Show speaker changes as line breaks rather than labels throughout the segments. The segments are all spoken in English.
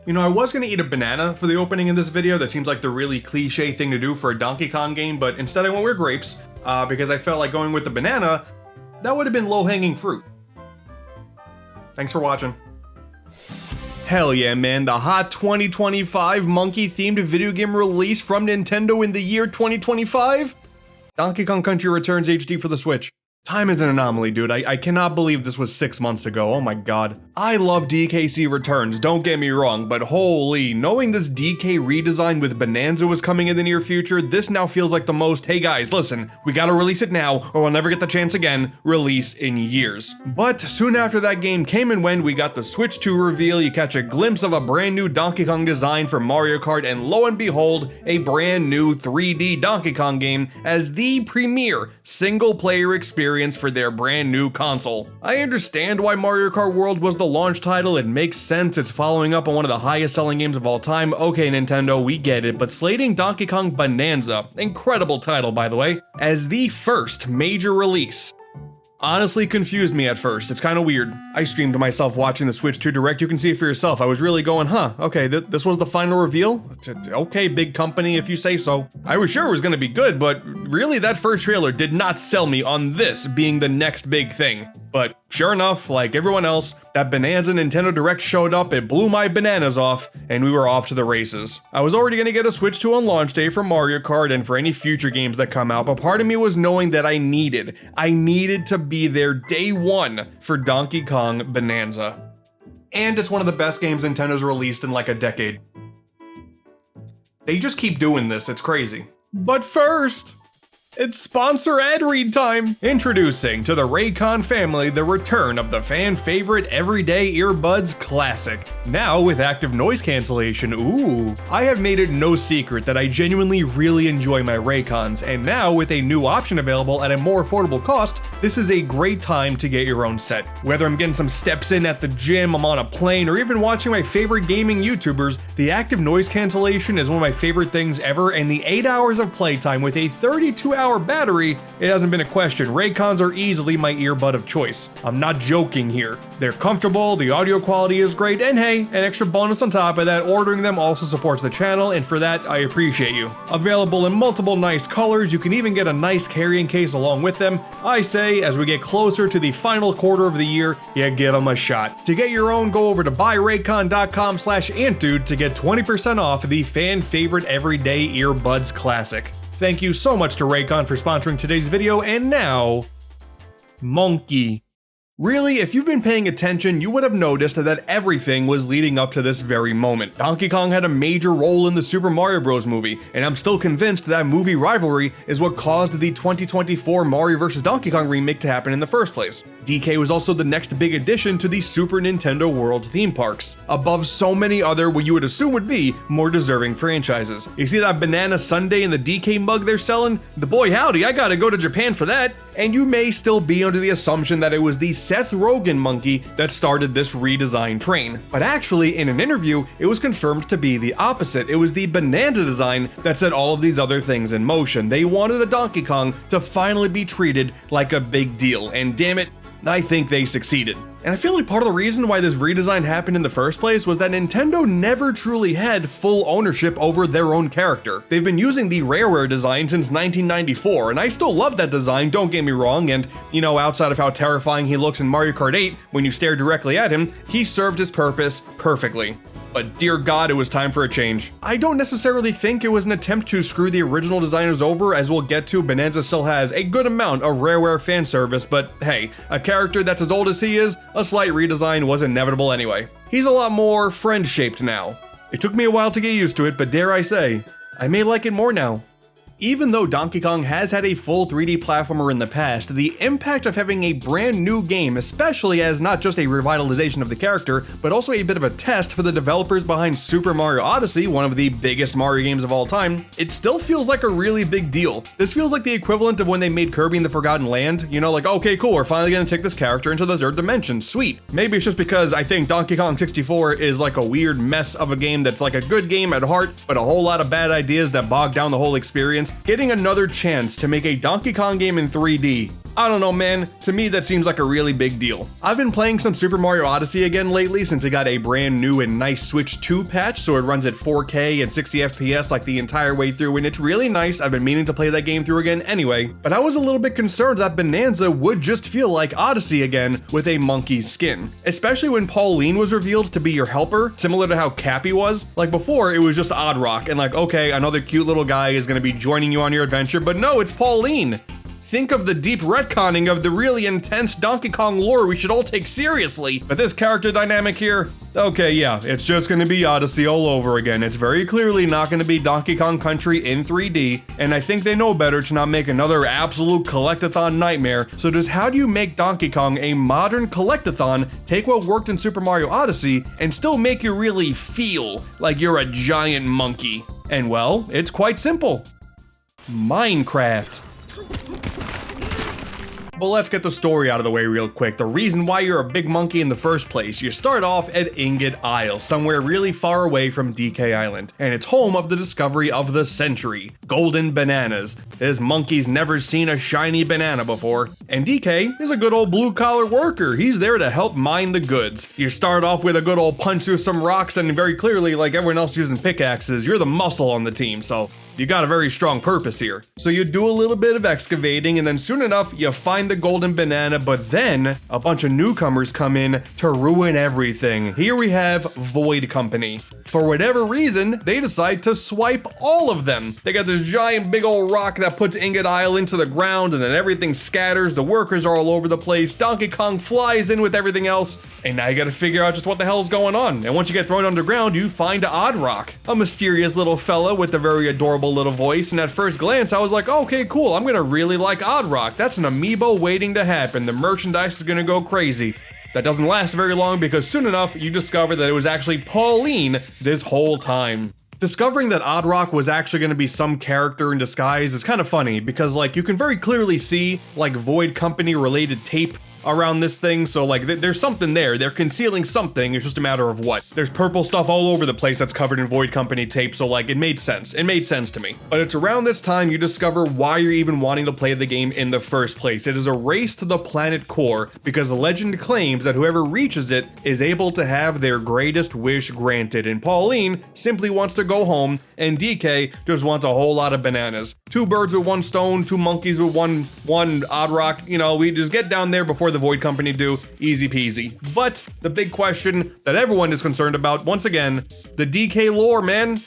You know, I was gonna eat a banana for the opening in this video. That seems like the really cliche thing to do for a Donkey Kong game, but instead I went with grapes, because I felt like going with the banana, that would have been low-hanging fruit. Thanks for watching. Hell yeah, man, the hot 2025 monkey-themed video game release from Nintendo in the year 2025? Donkey Kong Country Returns HD for the Switch. Time is an anomaly, dude. I cannot believe this was 6 months ago. Oh my god. I love DKC Returns, don't get me wrong, but holy, knowing this DK redesign with Bananza was coming in the near future, this now feels like the most, hey guys, listen, we gotta release it now or we'll never get the chance again, release in years. But soon after that game came and went, we got the Switch 2 reveal, you catch a glimpse of a brand new Donkey Kong design for Mario Kart, and lo and behold, a brand new 3D Donkey Kong game as the premier single-player experience for their brand new console. I understand why Mario Kart World was the launch title, it makes sense, it's following up on one of the highest selling games of all time, okay Nintendo, we get it, but slating Donkey Kong Bananza, incredible title by the way, as the first major release, honestly confused me at first. It's kind of weird. I streamed myself watching the Switch 2 Direct, you can see it for yourself. I was really going, huh, okay, this was the final reveal? Okay, big company if you say so. I was sure it was gonna be good, but really that first trailer did not sell me on this being the next big thing. But sure enough, like everyone else, that Bananza Nintendo Direct showed up, it blew my bananas off, and we were off to the races. I was already gonna get a Switch 2 on launch day for Mario Kart and for any future games that come out, but part of me was knowing that I needed to be there day one for Donkey Kong Bananza. And it's one of the best games Nintendo's released in like a decade. They just keep doing this, it's crazy. But first, it's sponsor ad read time! Introducing to the Raycon family the return of the fan favorite everyday earbuds classic. Now with active noise cancellation, ooh. I have made it no secret that I genuinely really enjoy my Raycons, and now with a new option available at a more affordable cost, this is a great time to get your own set. Whether I'm getting some steps in at the gym, I'm on a plane, or even watching my favorite gaming YouTubers, the active noise cancellation is one of my favorite things ever, and the 8 hours of playtime with a 32-hour battery, it hasn't been a question. Raycons are easily my earbud of choice. I'm not joking here. They're comfortable, the audio quality is great, and hey, an extra bonus on top of that, ordering them also supports the channel, and for that, I appreciate you. Available in multiple nice colors, you can even get a nice carrying case along with them. I say, as we get closer to the final quarter of the year, yeah, give them a shot. To get your own, go over to buyraycon.com/AntDude to get 20% off the fan favorite everyday earbuds classic. Thank you so much to Raycon for sponsoring today's video, and now, Monkey. Really, if you've been paying attention, you would have noticed that everything was leading up to this very moment. Donkey Kong had a major role in the Super Mario Bros. Movie, and I'm still convinced that movie rivalry is what caused the 2024 Mario vs. Donkey Kong remake to happen in the first place. DK was also the next big addition to the Super Nintendo World theme parks, above so many other what you would assume would be more deserving franchises. You see that banana sundae in the DK mug they're selling? The boy howdy, I gotta go to Japan for that. And you may still be under the assumption that it was the Seth Rogen monkey that started this redesign train. But actually, in an interview, it was confirmed to be the opposite. It was the Bananza design that set all of these other things in motion. They wanted a Donkey Kong to finally be treated like a big deal, and damn it, I think they succeeded. And I feel like part of the reason why this redesign happened in the first place was that Nintendo never truly had full ownership over their own character. They've been using the Rareware design since 1994, and I still love that design, don't get me wrong, and you know, outside of how terrifying he looks in Mario Kart 8 when you stare directly at him, he served his purpose perfectly. But dear God, it was time for a change. I don't necessarily think it was an attempt to screw the original designers over, as we'll get to. Bananza still has a good amount of Rareware fan service, but hey, a character that's as old as he is, a slight redesign was inevitable anyway. He's a lot more friend-shaped now. It took me a while to get used to it, but dare I say, I may like it more now. Even though Donkey Kong has had a full 3D platformer in the past, the impact of having a brand new game, especially as not just a revitalization of the character, but also a bit of a test for the developers behind Super Mario Odyssey, one of the biggest Mario games of all time, it still feels like a really big deal. This feels like the equivalent of when they made Kirby in the Forgotten Land, you know, like, okay, cool, we're finally gonna take this character into the third dimension, sweet. Maybe it's just because I think Donkey Kong 64 is like a weird mess of a game that's like a good game at heart, but a whole lot of bad ideas that bog down the whole experience. Getting another chance to make a Donkey Kong game in 3D I don't know, man. To me, that seems like a really big deal. I've been playing some Super Mario Odyssey again lately since it got a brand new and nice Switch 2 patch, so it runs at 4K and 60 FPS like the entire way through, and it's really nice. I've been meaning to play that game through again anyway, but I was a little bit concerned that Bananza would just feel like Odyssey again with a monkey's skin, especially when Pauline was revealed to be your helper, similar to how Cappy was. Like before, it was just Oddrock, and like, okay, another cute little guy is gonna be joining you on your adventure, but no, it's Pauline. Think of the deep retconning of the really intense Donkey Kong lore we should all take seriously. But this character dynamic here, okay, yeah, it's just gonna be Odyssey all over again. It's very clearly not gonna be Donkey Kong Country in 3D, and I think they know better to not make another absolute collectathon nightmare. So just how do you make Donkey Kong a modern collectathon, take what worked in Super Mario Odyssey, and still make you really feel like you're a giant monkey? And well, it's quite simple. Minecraft. But let's get the story out of the way real quick. The reason why you're a big monkey in the first place. You start off at Ingot Isle, somewhere really far away from DK Island, and it's home of the discovery of the century, golden bananas. This monkey's never seen a shiny banana before, and DK is a good old blue-collar worker. He's there to help mine the goods. You start off with a good old punch through some rocks, and very clearly, like everyone else using pickaxes, you're the muscle on the team, so you got a very strong purpose here. So you do a little bit of excavating, and then soon enough, you find the golden banana, but then a bunch of newcomers come in to ruin everything. Here we have Void Company. For whatever reason, they decide to swipe all of them. They got this giant big old rock that puts Ingot Isle into the ground, and then everything scatters, the workers are all over the place, Donkey Kong flies in with everything else, and now you gotta figure out just what the hell's going on. And once you get thrown underground, you find Oddrock, a mysterious little fella with a very adorable little voice, and at first glance, I was like, okay, cool, I'm gonna really like Oddrock. That's an amiibo waiting to happen. The merchandise is gonna go crazy. That doesn't last very long because soon enough, you discover that it was actually Pauline this whole time. Discovering that Oddrock was actually going to be some character in disguise is kind of funny because like you can very clearly see like Void Company related tape around this thing, so like there's something there. They're concealing something, it's just a matter of what. There's purple stuff all over the place that's covered in Void Company tape, so like it made sense. It made sense to me. But it's around this time you discover why you're even wanting to play the game in the first place. It is a race to the planet core because the legend claims that whoever reaches it is able to have their greatest wish granted, and Pauline simply wants to go home, and DK just wants a whole lot of bananas. Two birds with one stone, two monkeys with one Oddrock. You know, we just get down there before the Void Company do, easy peasy. But the big question that everyone is concerned about, once again, the DK lore, man.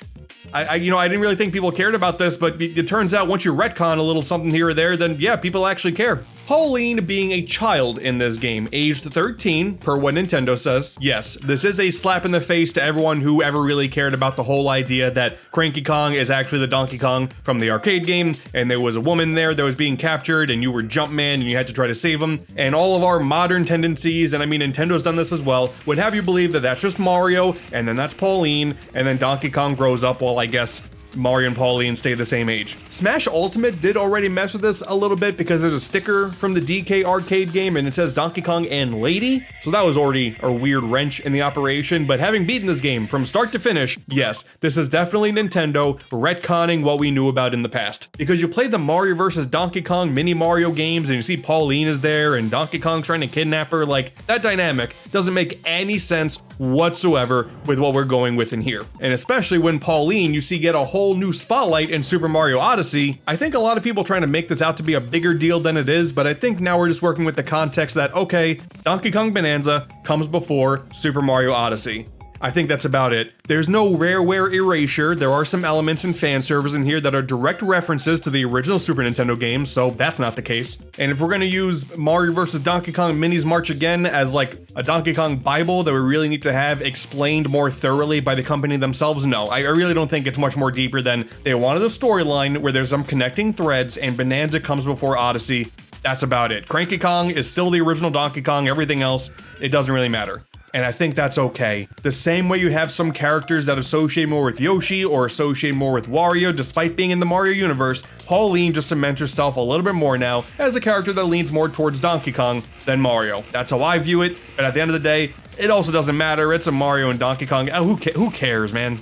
I didn't really think people cared about this, but it turns out once you retcon a little something here or there, then yeah, people actually care. Pauline being a child in this game, aged 13, per what Nintendo says. Yes, this is a slap in the face to everyone who ever really cared about the whole idea that Cranky Kong is actually the Donkey Kong from the arcade game, and there was a woman there that was being captured, and you were Jumpman, and you had to try to save him. And all of our modern tendencies, and I mean Nintendo's done this as well, would have you believe that that's just Mario, and then that's Pauline, and then Donkey Kong grows up while I guess Mario and Pauline stay the same age. Smash Ultimate did already mess with this a little bit because there's a sticker from the DK arcade game and it says Donkey Kong and Lady, so that was already a weird wrench in the operation, but having beaten this game from start to finish, yes, this is definitely Nintendo retconning what we knew about in the past. Because you play the Mario vs. Donkey Kong mini Mario games and you see Pauline is there and Donkey Kong's trying to kidnap her, like that dynamic doesn't make any sense whatsoever with what we're going with in here. And especially when Pauline you see get a whole new spotlight in Super Mario Odyssey. I think a lot of people trying to make this out to be a bigger deal than it is, but I think now we're just working with the context that, okay, Donkey Kong Bananza comes before Super Mario Odyssey. I think that's about it. There's no rareware erasure. There are some elements and fan servers in here that are direct references to the original Super Nintendo games, so that's not the case. And if we're gonna use Mario vs. Donkey Kong Minis March again as like a Donkey Kong Bible that we really need to have explained more thoroughly by the company themselves, no. I really don't think it's much more deeper than they wanted a storyline where there's some connecting threads and Bananza comes before Odyssey. That's about it. Cranky Kong is still the original Donkey Kong, everything else, it doesn't really matter. And I think that's okay. The same way you have some characters that associate more with Yoshi or associate more with Wario despite being in the Mario universe, Pauline just cements herself a little bit more now as a character that leans more towards Donkey Kong than Mario. That's how I view it, but at the end of the day, it also doesn't matter. It's a Mario and Donkey Kong. Who cares, man?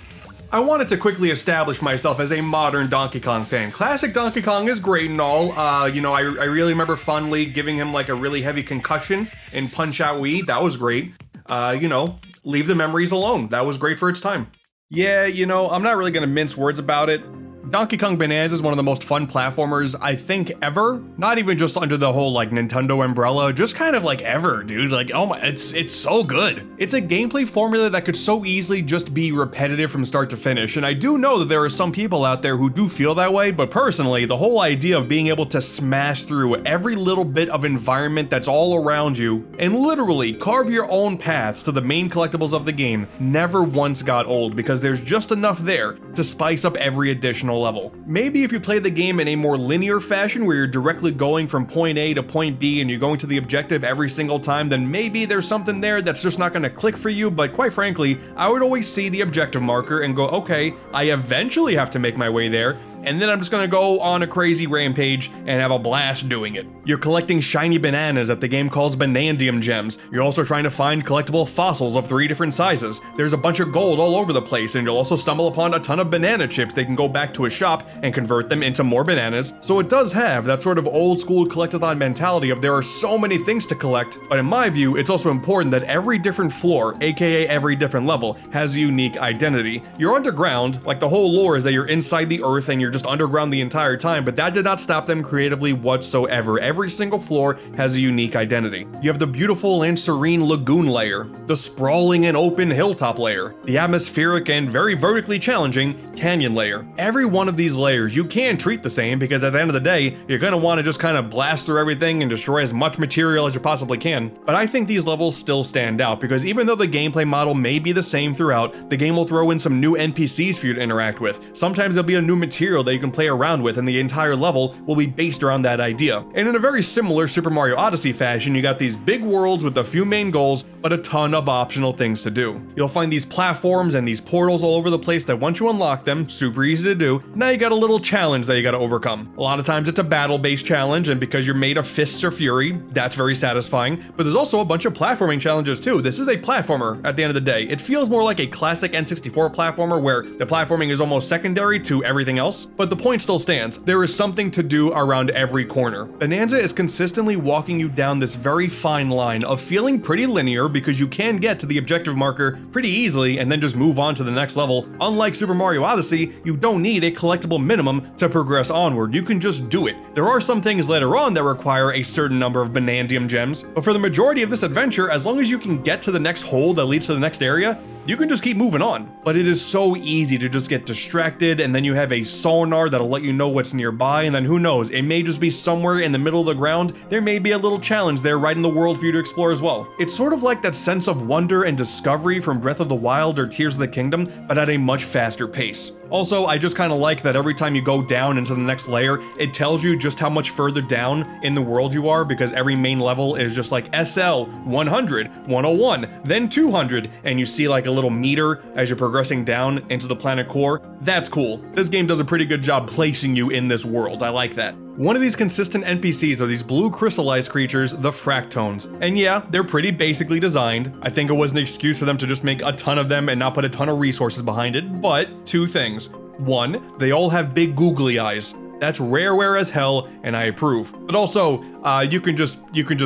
I wanted to quickly establish myself as a modern Donkey Kong fan. Classic Donkey Kong is great and all. You know, I really remember fondly giving him like a really heavy concussion in Punch-Out Wii. That was great. You know, leave the memories alone. That was great for its time. Yeah, you know, I'm not really gonna mince words about it. Donkey Kong Bananza is one of the most fun platformers I think ever. Not even just under the whole like Nintendo umbrella, just kind of like ever, dude. Like, oh my, it's so good. It's a gameplay formula that could so easily just be repetitive from start to finish. And I do know that there are some people out there who do feel that way, but personally, the whole idea of being able to smash through every little bit of environment that's all around you and literally carve your own paths to the main collectibles of the game never once got old, because there's just enough there to spice up every additional level. Maybe if you play the game in a more linear fashion where you're directly going from point A to point B and you're going to the objective every single time, then maybe there's something there that's just not going to click for you. But quite frankly, I would always see the objective marker and go, okay, I eventually have to make my way there, and then I'm just gonna go on a crazy rampage and have a blast doing it. You're collecting shiny bananas that the game calls Banandium gems. You're also trying to find collectible fossils of 3 different sizes. There's a bunch of gold all over the place, and you'll also stumble upon a ton of banana chips they can go back to a shop and convert them into more bananas. So it does have that sort of old school collectathon mentality of there are so many things to collect, but in my view, it's also important that every different floor, aka every different level, has a unique identity. You're underground, like the whole lore is that you're inside the earth and you're just underground the entire time, but that did not stop them creatively whatsoever. Every single floor has a unique identity. You have the beautiful and serene lagoon layer, the sprawling and open hilltop layer, the atmospheric and very vertically challenging canyon layer. Every one of these layers you can treat the same, because at the end of the day, you're gonna want to just kind of blast through everything and destroy as much material as you possibly can. But I think these levels still stand out, because even though the gameplay model may be the same throughout, the game will throw in some new NPCs for you to interact with. Sometimes there'll be a new material that you can play around with, and the entire level will be based around that idea. And in a very similar Super Mario Odyssey fashion, you got these big worlds with a few main goals, but a ton of optional things to do. You'll find these platforms and these portals all over the place that once you unlock them, super easy to do, now you got a little challenge that you gotta overcome. A lot of times it's a battle-based challenge, and because you're made of fists or fury, that's very satisfying, but there's also a bunch of platforming challenges too. This is a platformer at the end of the day. It feels more like a classic N64 platformer where the platforming is almost secondary to everything else, but the point still stands. There is something to do around every corner. Bananza is consistently walking you down this very fine line of feeling pretty linear, because you can get to the objective marker pretty easily and then just move on to the next level. Unlike Super Mario Odyssey, you don't need a collectible minimum to progress onward. You can just do it. There are some things later on that require a certain number of Banandium gems, but for the majority of this adventure, as long as you can get to the next hole that leads to the next area, you can just keep moving on. But it is so easy to just get distracted, and then you have a sonar that'll let you know what's nearby, and then who knows, it may just be somewhere in the middle of the ground. There may be a little challenge there right in the world for you to explore as well. It's sort of like that sense of wonder and discovery from Breath of the Wild or Tears of the Kingdom, but at a much faster pace. Also, I just kind of like that every time you go down into the next layer, it tells you just how much further down in the world you are, because every main level is just like SL 100, 101, then 200, and you see like a little meter as you're progressing down into the planet core. That's cool. This game does a pretty good job placing you in this world. I like that. One of these consistent NPCs are these blue crystallized creatures, the Fractones. And yeah, they're pretty basically designed. I think it was an excuse for them to just make a ton of them and not put a ton of resources behind it, but two things. One, they all have big googly eyes. That's rareware as hell, and I approve. But also, you can just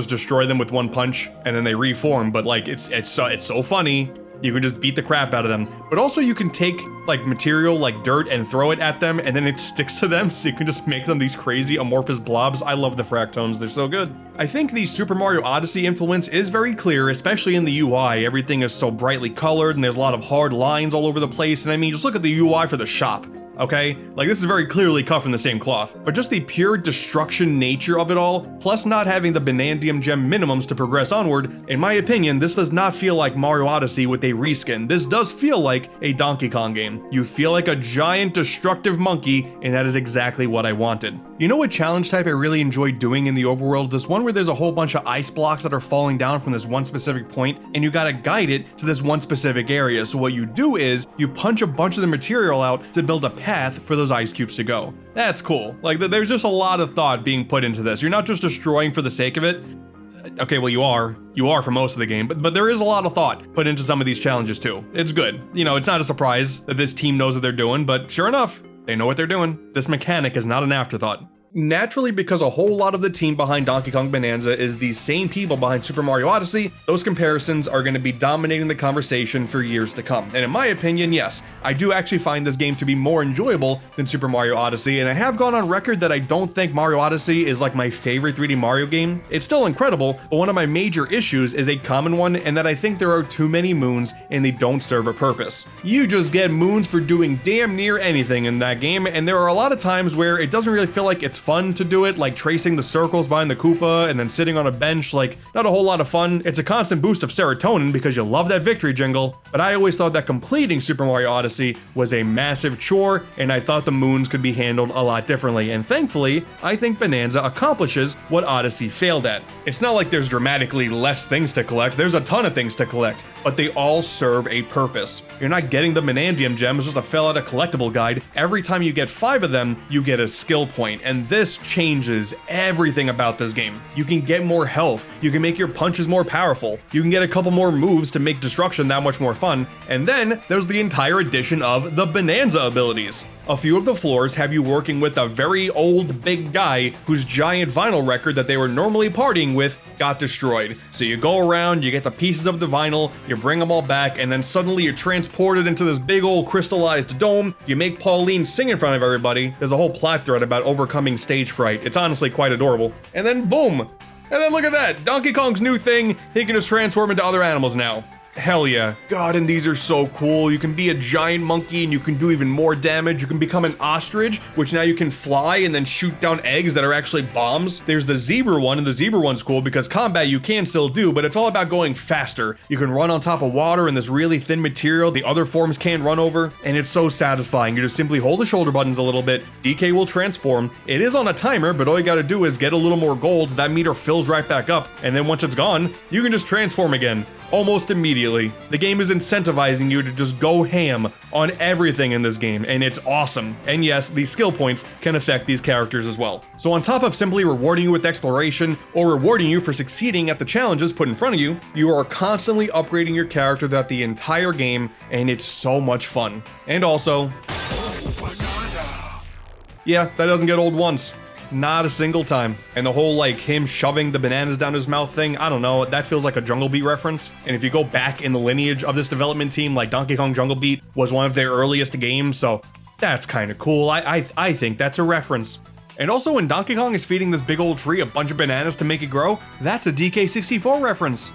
destroy them with one punch and then they reform. But like, it's so funny. You can just beat the crap out of them. But also you can take like material like dirt and throw it at them, and then it sticks to them, so you can just make them these crazy amorphous blobs. I love the Fractones, they're so good. I think the Super Mario Odyssey influence is very clear, especially in the UI. Everything is so brightly colored and there's a lot of hard lines all over the place, and I mean, just look at the UI for the shop. Okay? Like, this is very clearly cut from the same cloth. But just the pure destruction nature of it all, plus not having the Banandium gem minimums to progress onward, in my opinion, this does not feel like Mario Odyssey with a reskin. This does feel like a Donkey Kong game. You feel like a giant destructive monkey, and that is exactly what I wanted. You know what challenge type I really enjoyed doing in the overworld? This one where there's a whole bunch of ice blocks that are falling down from this one specific point, and you gotta guide it to this one specific area. So what you do is, you punch a bunch of the material out to build a path for those ice cubes to go. That's cool. Like, there's just a lot of thought being put into this. You're not just destroying for the sake of it. Okay, well, you are for most of the game, but there is a lot of thought put into some of these challenges too. It's good. You know, it's not a surprise that this team knows what they're doing, but sure enough, they know what they're doing. This mechanic is not an afterthought. Naturally, because a whole lot of the team behind Donkey Kong Bananza is the same people behind Super Mario Odyssey, those comparisons are going to be dominating the conversation for years to come. And in my opinion, yes, I do actually find this game to be more enjoyable than Super Mario Odyssey, and I have gone on record that I don't think Mario Odyssey is like my favorite 3D Mario game. It's still incredible, but one of my major issues is a common one, and that I think there are too many moons and they don't serve a purpose. You just get moons for doing damn near anything in that game, and there are a lot of times where it doesn't really feel like it's fun to do it, like tracing the circles behind the Koopa and then sitting on a bench, like not a whole lot of fun. It's a constant boost of serotonin because you love that victory jingle, but I always thought that completing Super Mario Odyssey was a massive chore, and I thought the moons could be handled a lot differently, and thankfully, I think Bananza accomplishes what Odyssey failed at. It's not like there's dramatically less things to collect, there's a ton of things to collect, but they all serve a purpose. You're not getting the Banandium gems just to fill out a collectible guide. Every time you get 5 of them, you get a skill point, and this changes everything about this game. You can get more health, you can make your punches more powerful, you can get a couple more moves to make destruction that much more fun, and then there's the entire addition of the Bananza abilities. A few of the floors have you working with a very old big guy whose giant vinyl record that they were normally partying with got destroyed. So you go around, you get the pieces of the vinyl, you bring them all back, and then suddenly you're transported into this big old crystallized dome. You make Pauline sing in front of everybody. There's a whole plot thread about overcoming stage fright. It's honestly quite adorable. And then boom! And then look at that! Donkey Kong's new thing, he can just transform into other animals now. Hell yeah. God, and these are so cool. You can be a giant monkey and you can do even more damage. You can become an ostrich, which now you can fly and then shoot down eggs that are actually bombs. There's the zebra one, and the zebra one's cool because combat you can still do, but it's all about going faster. You can run on top of water in this really thin material the other forms can't run over, and it's so satisfying. You just simply hold the shoulder buttons a little bit, DK will transform. It is on a timer, but all you gotta do is get a little more gold, that meter fills right back up, and then once it's gone, you can just transform again. Almost immediately. The game is incentivizing you to just go ham on everything in this game, and it's awesome. And yes, these skill points can affect these characters as well. So on top of simply rewarding you with exploration, or rewarding you for succeeding at the challenges put in front of you, you are constantly upgrading your character throughout the entire game, and it's so much fun. And also, yeah, that doesn't get old once. Not a single time. And the whole like him shoving the bananas down his mouth thing, I don't know, that feels like a Jungle Beat reference. And if you go back in the lineage of this development team, like Donkey Kong Jungle Beat was one of their earliest games, so that's kind of cool. I think that's a reference. And also when Donkey Kong is feeding this big old tree a bunch of bananas to make it grow, that's a DK64 reference.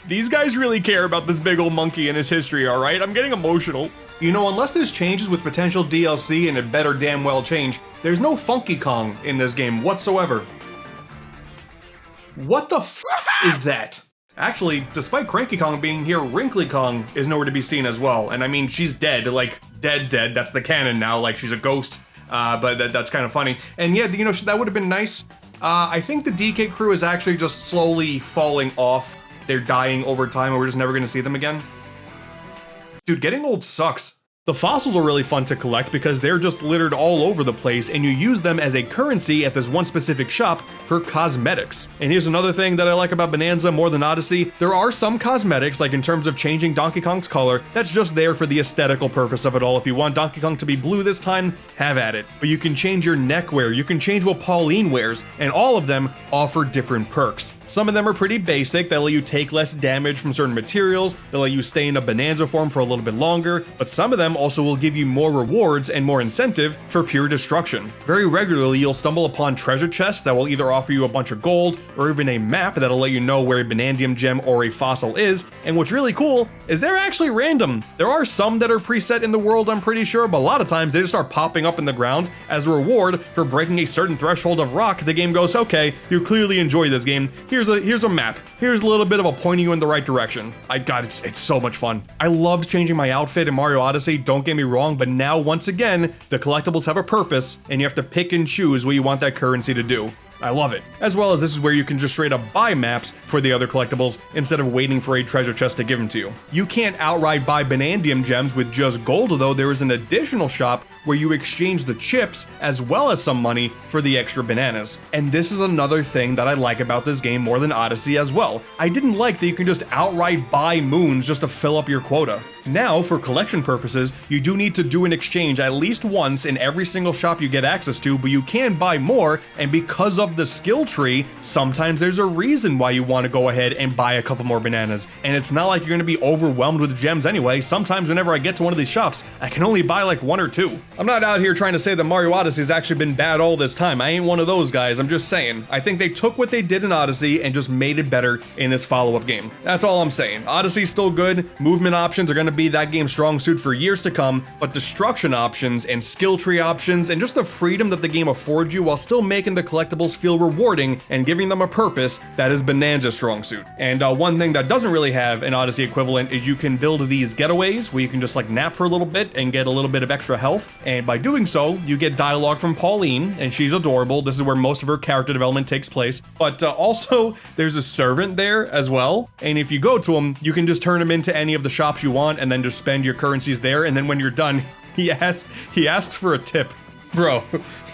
These guys really care about this big old monkey and his history, alright? I'm getting emotional. You know, unless this changes with potential DLC, and it better damn well change, there's no Funky Kong in this game whatsoever. What the f is that? Actually, despite Cranky Kong being here, Wrinkly Kong is nowhere to be seen as well. And I mean, she's dead, like, dead, that's the canon now, like she's a ghost. But that's kind of funny. And yeah, you know, that would have been nice. I think the DK crew is actually just slowly falling off. They're dying over time, and we're just never gonna see them again. Dude, getting old sucks. The fossils are really fun to collect because they're just littered all over the place, and you use them as a currency at this one specific shop for cosmetics. And here's another thing that I like about Bananza more than Odyssey. There are some cosmetics, like in terms of changing Donkey Kong's color, that's just there for the aesthetical purpose of it all. If you want Donkey Kong to be blue this time, have at it. But you can change your neckwear, you can change what Pauline wears, and all of them offer different perks. Some of them are pretty basic, that let you take less damage from certain materials, they'll let you stay in a Bananza form for a little bit longer, but some of them also will give you more rewards and more incentive for pure destruction. Very regularly, you'll stumble upon treasure chests that will either offer you a bunch of gold, or even a map that'll let you know where a Banandium gem or a fossil is, and what's really cool is they're actually random. There are some that are preset in the world, I'm pretty sure, but a lot of times they just start popping up in the ground as a reward for breaking a certain threshold of rock. The game goes, okay, you clearly enjoy this game, here's a map, here's a little bit of a pointing you in the right direction. God, it's so much fun. I loved changing my outfit in Mario Odyssey, don't get me wrong, but now once again, the collectibles have a purpose, and you have to pick and choose what you want that currency to do. I love it. As well as this is where you can just straight up buy maps for the other collectibles instead of waiting for a treasure chest to give them to you. You can't outright buy Banandium gems with just gold though. There is an additional shop where you exchange the chips as well as some money for the extra bananas. And this is another thing that I like about this game more than Odyssey as well. I didn't like that you can just outright buy moons just to fill up your quota. Now, for collection purposes, you do need to do an exchange at least once in every single shop you get access to, but you can buy more, and because of the skill tree, sometimes there's a reason why you want to go ahead and buy a couple more bananas. And it's not like you're going to be overwhelmed with gems anyway. Sometimes whenever I get to one of these shops, I can only buy like one or two. I'm not out here trying to say that Mario Odyssey's actually been bad all this time. I ain't one of those guys. I'm just saying, I think they took what they did in Odyssey and just made it better in this follow-up game. That's all I'm saying. Odyssey's still good. Movement options are going to be that game's strong suit for years to come, but destruction options and skill tree options and just the freedom that the game affords you while still making the collectibles feel rewarding and giving them a purpose, that is Bananza's strong suit. And one thing that doesn't really have an Odyssey equivalent is you can build these getaways where you can just like nap for a little bit and get a little bit of extra health, and by doing so, you get dialogue from Pauline, and she's adorable. This is where most of her character development takes place, but also there's a servant there as well, and if you go to him, you can just turn him into any of the shops you want and then just spend your currencies there, and then when you're done, he asks for a tip. Bro,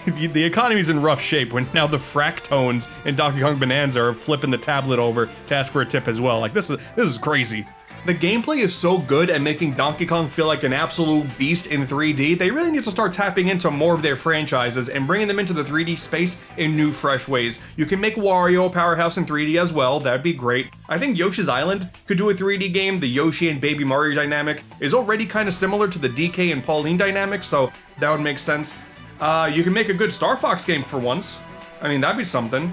the economy's in rough shape when now the fractones in Donkey Kong Bananza are flipping the tablet over to ask for a tip as well. Like, this is crazy. The gameplay is so good at making Donkey Kong feel like an absolute beast in 3D, they really need to start tapping into more of their franchises and bringing them into the 3D space in new, fresh ways. You can make Wario a powerhouse in 3D as well, that'd be great. I think Yoshi's Island could do a 3D game. The Yoshi and Baby Mario dynamic is already kind of similar to the DK and Pauline dynamic, so that would make sense. You can make a good Star Fox game for once. I mean, that'd be something.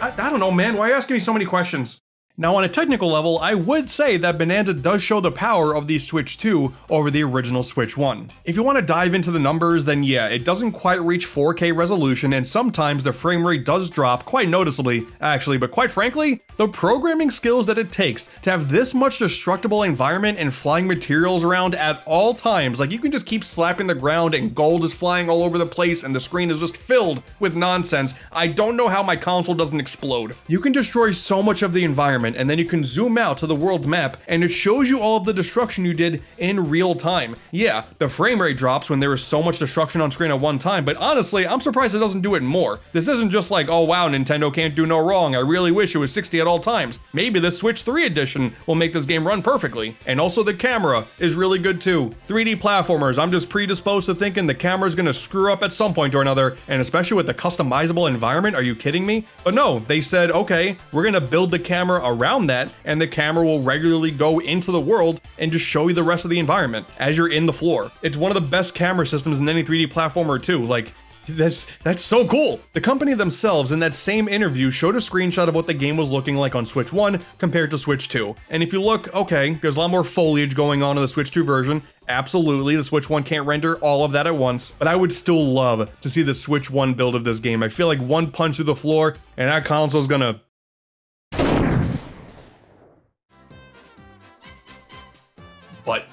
I don't know, man, why are you asking me so many questions? Now, on a technical level, I would say that Bananza does show the power of the Switch 2 over the original Switch 1. If you want to dive into the numbers, then yeah, it doesn't quite reach 4K resolution, and sometimes the frame rate does drop quite noticeably, actually, but quite frankly, the programming skills that it takes to have this much destructible environment and flying materials around at all times, like you can just keep slapping the ground and gold is flying all over the place and the screen is just filled with nonsense. I don't know how my console doesn't explode. You can destroy so much of the environment, and then you can zoom out to the world map and it shows you all of the destruction you did in real time. Yeah, the frame rate drops when there is so much destruction on screen at one time, but honestly, I'm surprised it doesn't do it more. This isn't just like, oh wow, Nintendo can't do no wrong, I really wish it was 60 at all times. Maybe the Switch 3 edition will make this game run perfectly. And also the camera is really good too. 3D platformers, I'm just predisposed to thinking the camera's gonna screw up at some point or another, and especially with the customizable environment, are you kidding me? But no, they said, okay, we're gonna build the camera around that, and the camera will regularly go into the world and just show you the rest of the environment as you're in the floor. It's one of the best camera systems in any 3D platformer too. Like, that's so cool. The company themselves in that same interview showed a screenshot of what the game was looking like on Switch 1 compared to Switch 2. And if you look, okay, there's a lot more foliage going on in the Switch 2 version. Absolutely, the Switch 1 can't render all of that at once, but I would still love to see the Switch 1 build of this game. I feel like one punch through the floor and that console's gonna... But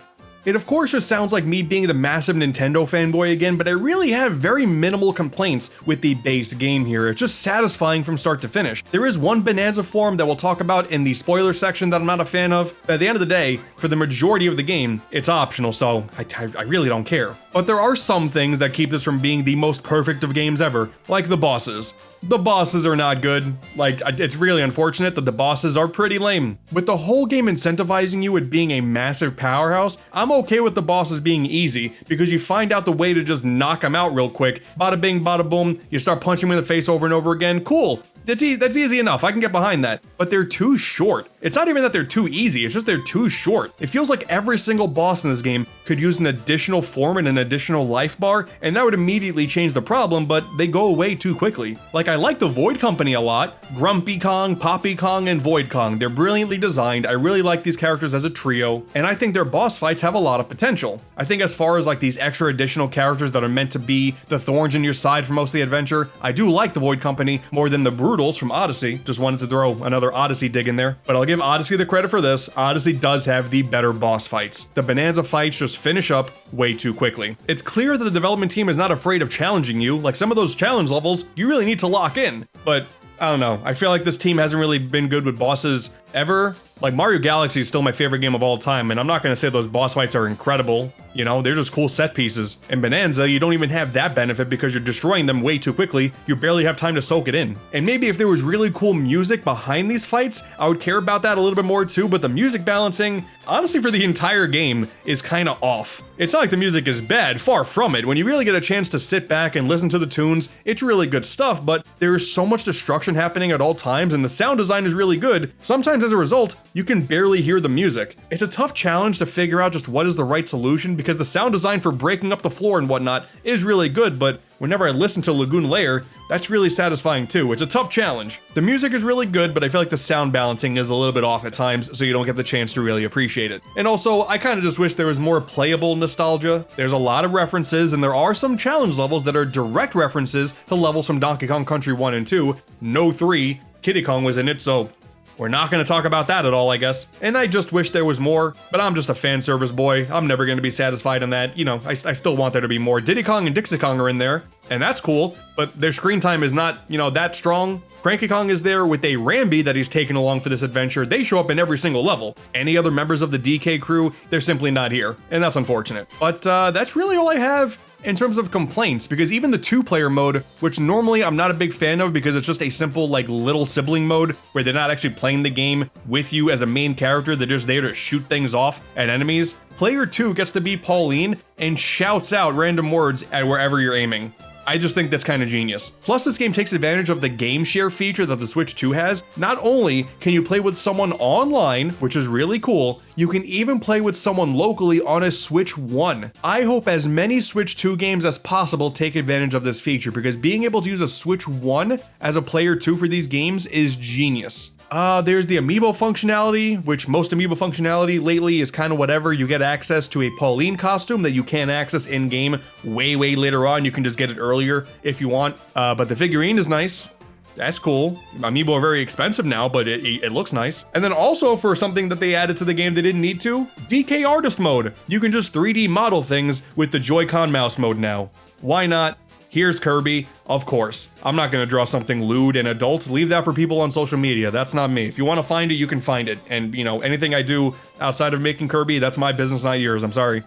it of course just sounds like me being the massive Nintendo fanboy again, but I really have very minimal complaints with the base game here. It's just satisfying from start to finish. There is one Bananza form that we'll talk about in the spoiler section that I'm not a fan of, but at the end of the day, for the majority of the game, it's optional, so I really don't care. But there are some things that keep this from being the most perfect of games ever, like the bosses. The bosses are not good. Like, it's really unfortunate that the bosses are pretty lame. With the whole game incentivizing you with being a massive powerhouse, I'm okay with the bosses being easy, because you find out the way to just knock them out real quick. Bada bing, bada boom, you start punching them in the face over and over again, cool. That's easy enough, I can get behind that. But they're too short. It's not even that they're too easy, it's just they're too short. It feels like every single boss in this game could use an additional form and an additional life bar, and that would immediately change the problem, but they go away too quickly. Like, I like the Void Company a lot. Grumpy Kong, Poppy Kong, and Void Kong. They're brilliantly designed. I really like these characters as a trio, and I think their boss fights have a lot of potential. I think as far as like these extra additional characters that are meant to be the thorns in your side for most of the adventure, I do like the Void Company more than the Brutals from Odyssey. Just wanted to throw another Odyssey dig in there, but I'll give Odyssey the credit for this. Odyssey does have the better boss fights. The Bananza fights just finish up way too quickly. It's clear that the development team is not afraid of challenging you. Like, some of those challenge levels, you really need to lock in, but I don't know. I feel like this team hasn't really been good with bosses ever. Like, Mario Galaxy is still my favorite game of all time, and I'm not gonna say those boss fights are incredible. You know, they're just cool set pieces. In Bonanza, you don't even have that benefit because you're destroying them way too quickly. You barely have time to soak it in. And maybe if there was really cool music behind these fights, I would care about that a little bit more too, but the music balancing, honestly for the entire game, is kinda off. It's not like the music is bad, far from it. When you really get a chance to sit back and listen to the tunes, it's really good stuff, but there is so much destruction happening at all times, and the sound design is really good. Sometimes as a result, you can barely hear the music. It's a tough challenge to figure out just what is the right solution because the sound design for breaking up the floor and whatnot is really good, but whenever I listen to Lagoon Lair, that's really satisfying too. It's a tough challenge. The music is really good, but I feel like the sound balancing is a little bit off at times, so you don't get the chance to really appreciate it. And also, I kind of just wish there was more playable nostalgia. There's a lot of references, and there are some challenge levels that are direct references to levels from Donkey Kong Country 1 and 2. No 3, Kiddy Kong was in it, so we're not going to talk about that at all, I guess. And I just wish there was more, but I'm just a fan service boy. I'm never going to be satisfied on that. You know, I still want there to be more. Diddy Kong and Dixie Kong are in there, and that's cool, but their screen time is not, you know, that strong. Cranky Kong is there with a Rambi that he's taken along for this adventure. They show up in every single level. Any other members of the DK crew, they're simply not here, and that's unfortunate. But that's really all I have in terms of complaints, because even the 2-player mode, which normally I'm not a big fan of because it's just a simple like little sibling mode where they're not actually playing the game with you as a main character, they're just there to shoot things off at enemies. Player 2 gets to be Pauline and shouts out random words at wherever you're aiming. I just think that's kind of genius. Plus, this game takes advantage of the game share feature that the Switch 2 has. Not only can you play with someone online, which is really cool, you can even play with someone locally on a Switch 1. I hope as many Switch 2 games as possible take advantage of this feature because being able to use a Switch 1 as a player 2 for these games is genius. There's the amiibo functionality, which most amiibo functionality lately is kind of whatever. You get access to a Pauline costume that you can't access in-game way later on. You can just get it earlier if you want. But the figurine is nice. That's cool. Amiibo are very expensive now, but it looks nice. And then also for something that they added to the game they didn't need to, DK Artist Mode. You can just 3D model things with the Joy-Con mouse mode now. Why not? Here's Kirby, of course. I'm not gonna draw something lewd and adult. Leave that for people on social media. That's not me. If you wanna find it, you can find it. And you know, anything I do outside of making Kirby, that's my business, not yours. I'm sorry.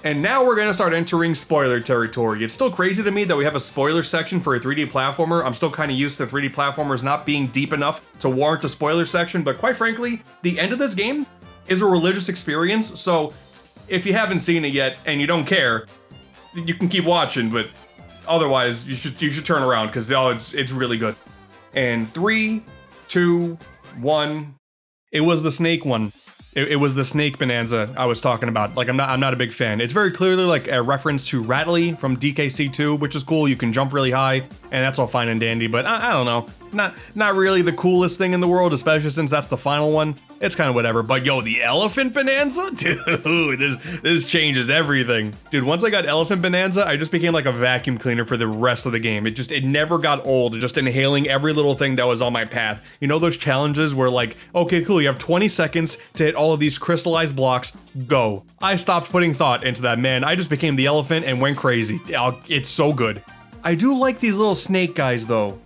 And now we're gonna start entering spoiler territory. It's still crazy to me that we have a spoiler section for a 3D platformer. I'm still kind of used to 3D platformers not being deep enough to warrant a spoiler section, but quite frankly, the end of this game is a religious experience, so if you haven't seen it yet and you don't care, you can keep watching, but otherwise, you should turn around because it's really good. And 3, 2, 1. It was the snake one. It was the snake Bonanza I was talking about. Like I'm not a big fan. It's very clearly like a reference to Rattly from DKC2, which is cool. You can jump really high, and that's all fine and dandy. But I don't know. Not really the coolest thing in the world, especially since that's the final one. It's kind of whatever, but yo, the Elephant Bonanza? Dude, this changes everything. Dude, once I got Elephant Bonanza, I just became like a vacuum cleaner for the rest of the game. It never got old, just inhaling every little thing that was on my path. You know those challenges where like, okay, cool, you have 20 seconds to hit all of these crystallized blocks, go. I stopped putting thought into that, man. I just became the elephant and went crazy. It's so good. I do like these little snake guys though.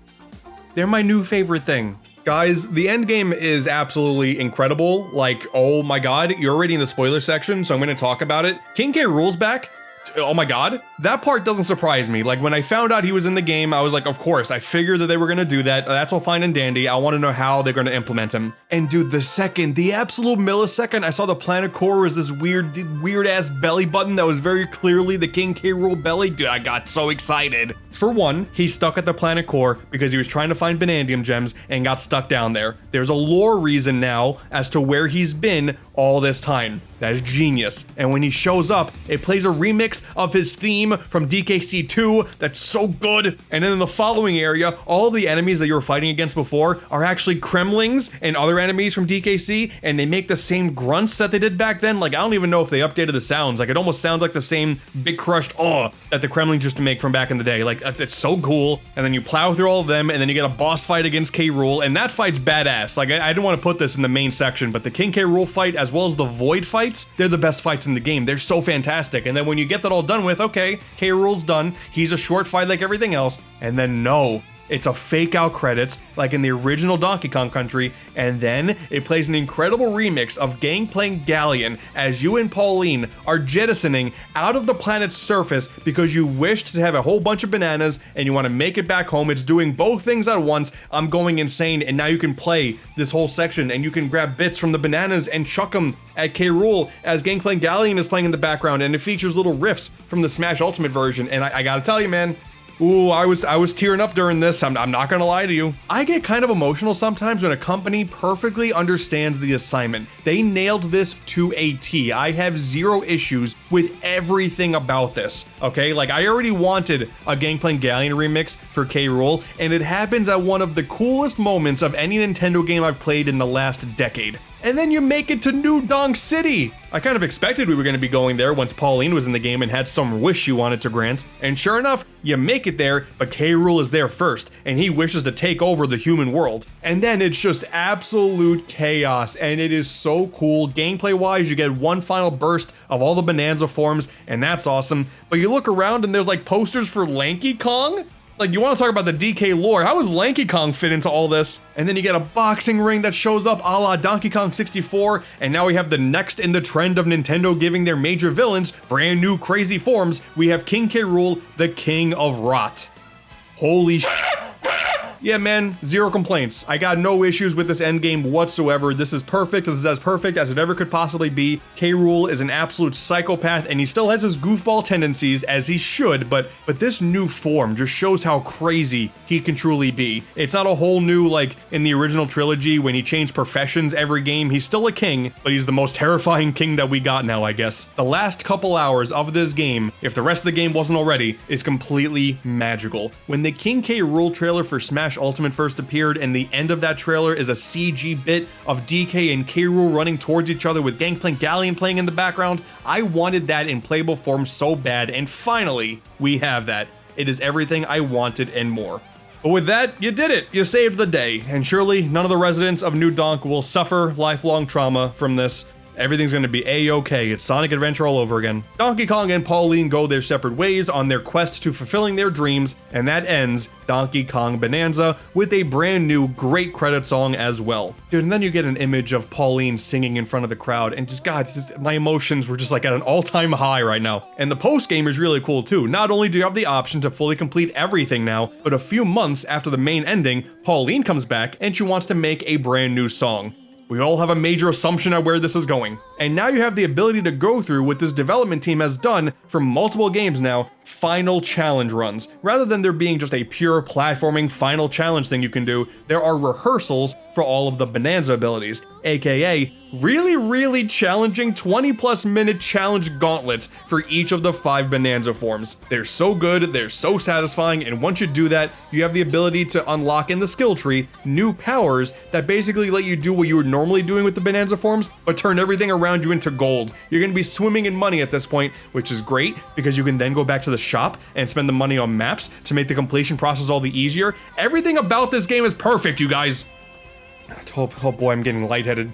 They're my new favorite thing. Guys, the end game is absolutely incredible. Like, oh my god, you're already in the spoiler section, so I'm gonna talk about it. King K. Rool's back. Oh my god. That part doesn't surprise me. Like, when I found out he was in the game, I was like, of course, I figured that they were gonna do that. That's all fine and dandy. I wanna know how they're gonna implement him. And dude, the absolute millisecond I saw the planet core was this weird ass belly button that was very clearly the King K. Rool belly, dude, I got so excited. For one, he's stuck at the planet core because he was trying to find Banandium gems and got stuck down there. There's a lore reason now as to where he's been all this time. That is genius. And when he shows up, it plays a remix of his theme from DKC2 that's so good. And then in the following area, all of the enemies that you were fighting against before are actually Kremlings and other enemies from DKC, and they make the same grunts that they did back then. Like, I don't even know if they updated the sounds. Like, it almost sounds like the same big crushed that the Kremlings used to make from back in the day. Like, it's so cool. And then you plow through all of them, and then you get a boss fight against K. Rool, and that fight's badass. Like, I didn't want to put this in the main section, but the King K. Rool fight, as well as the Void fights, they're the best fights in the game. They're so fantastic. And then when you get that all done with, okay, K. Rool's done. He's a short fight like everything else. And then no, It's a fake out credits, like in the original Donkey Kong Country, and then it plays an incredible remix of Gangplank Galleon as you and Pauline are jettisoning out of the planet's surface because you wished to have a whole bunch of bananas and you want to make it back home. It's doing both things at once. I'm going insane, and now you can play this whole section and you can grab bits from the bananas and chuck them at K. Rool as Gangplank Galleon is playing in the background, and it features little riffs from the Smash Ultimate version, and I gotta tell you, man, ooh, I was tearing up during this. I'm not gonna lie to you. I get kind of emotional sometimes when a company perfectly understands the assignment. They nailed this to a T. I have zero issues with everything about this, okay? Like, I already wanted a Gangplank Galleon remix for K. Rool, and it happens at one of the coolest moments of any Nintendo game I've played in the last decade. And then you make it to New Donk City. I kind of expected we were going to be going there once Pauline was in the game and had some wish you wanted to grant. And sure enough, you make it there, but K. Rool is there first, and he wishes to take over the human world. And then it's just absolute chaos, and it is so cool. Gameplay-wise, you get one final burst of all the Bananza forms, and that's awesome. But you look around and there's like posters for Lanky Kong? Like, you want to talk about the DK lore, how does Lanky Kong fit into all this? And then you get a boxing ring that shows up a la Donkey Kong 64, and now we have the next in the trend of Nintendo giving their major villains brand new crazy forms. We have King K. Rool, the King of Rot. Holy sh**. Yeah, man, zero complaints. I got no issues with this endgame whatsoever. This is perfect. This is as perfect as it ever could possibly be. K. Rool is an absolute psychopath, and he still has his goofball tendencies, as he should, but this new form just shows how crazy he can truly be. It's not a whole new, like, in the original trilogy, when he changed professions every game. He's still a king, but he's the most terrifying king that we got now, I guess. The last couple hours of this game, if the rest of the game wasn't already, is completely magical. When the King K. Rool trailer for Smash Ultimate first appeared, and the end of that trailer is a CG bit of DK and K. Rool running towards each other with Gangplank Galleon playing in the background, I wanted that in playable form so bad, and finally, we have that. It is everything I wanted and more. But with that, you did it! You saved the day, and surely none of the residents of New Donk will suffer lifelong trauma from this. Everything's gonna be A-okay. It's Sonic Adventure all over again. Donkey Kong and Pauline go their separate ways on their quest to fulfilling their dreams, and that ends Donkey Kong Bananza with a brand new great credit song as well. Dude, and then you get an image of Pauline singing in front of the crowd, and my emotions were just like at an all-time high right now. And the post-game is really cool too. Not only do you have the option to fully complete everything now, but a few months after the main ending, Pauline comes back and she wants to make a brand new song. We all have a major assumption of where this is going. And now you have the ability to go through what this development team has done for multiple games now, final challenge runs. Rather than there being just a pure platforming final challenge thing you can do, there are rehearsals for all of the Bananza abilities, aka really challenging 20+ minute challenge gauntlets for each of the 5 Bananza forms. They're so good, they're so satisfying, and once you do that, you have the ability to unlock in the skill tree new powers that basically let you do what you were normally doing with the Bananza forms, but turn everything around you into gold. You're gonna be swimming in money at this point, which is great because you can then go back to the shop and spend the money on maps to make the completion process all the easier. Everything about this game is perfect, you guys. Oh boy, I'm getting lightheaded.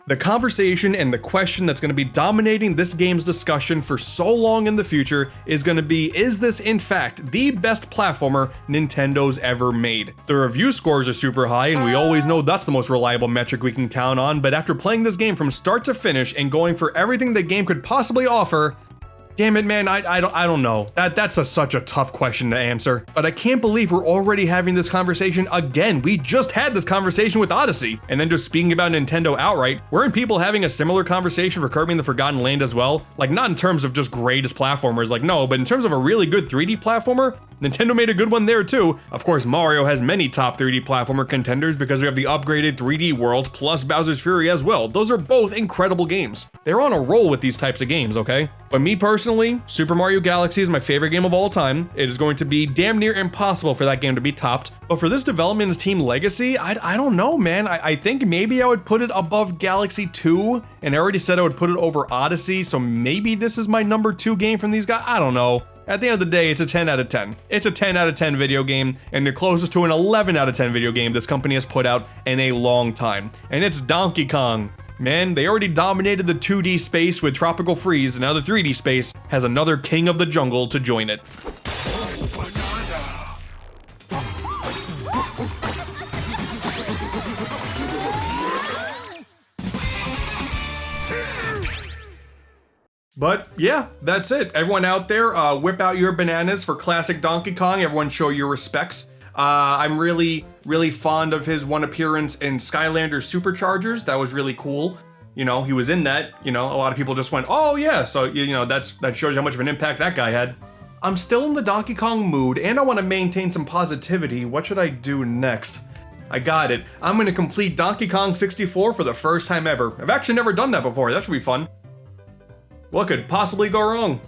The conversation and the question that's going to be dominating this game's discussion for so long in the future is going to be, is this in fact the best platformer Nintendo's ever made? The review scores are super high, and we always know that's the most reliable metric we can count on, but after playing this game from start to finish and going for everything the game could possibly offer, damn it, man, I don't know. That's such a tough question to answer. But I can't believe we're already having this conversation again. We just had this conversation with Odyssey. And then just speaking about Nintendo outright, weren't people having a similar conversation for Kirby and the Forgotten Land as well? Like, not in terms of just greatest platformers, like no, but in terms of a really good 3D platformer, Nintendo made a good one there too. Of course, Mario has many top 3D platformer contenders because we have the upgraded 3D World plus Bowser's Fury as well. Those are both incredible games. They're on a roll with these types of games, okay? But me personally, Super Mario Galaxy is my favorite game of all time. It is going to be damn near impossible for that game to be topped. But for this development team legacy, I don't know, man. I think maybe I would put it above Galaxy 2, and I already said I would put it over Odyssey, so maybe this is my number 2 game from these guys. I don't know. At the end of the day, it's a 10 out of 10. It's a 10 out of 10 video game, and they're closest to an 11 out of 10 video game this company has put out in a long time. And it's Donkey Kong. Man, they already dominated the 2D space with Tropical Freeze, and now the 3D space has another king of the jungle to join it. But yeah, that's it. Everyone out there, whip out your bananas for classic Donkey Kong. Everyone show your respects. I'm really fond of his one appearance in Skylander Superchargers. That was really cool. You know, he was in that. You know, a lot of people just went, oh yeah. So, you know, that shows you how much of an impact that guy had. I'm still in the Donkey Kong mood, and I want to maintain some positivity. What should I do next? I got it. I'm gonna complete Donkey Kong 64 for the first time ever. I've actually never done that before. That should be fun. What could possibly go wrong?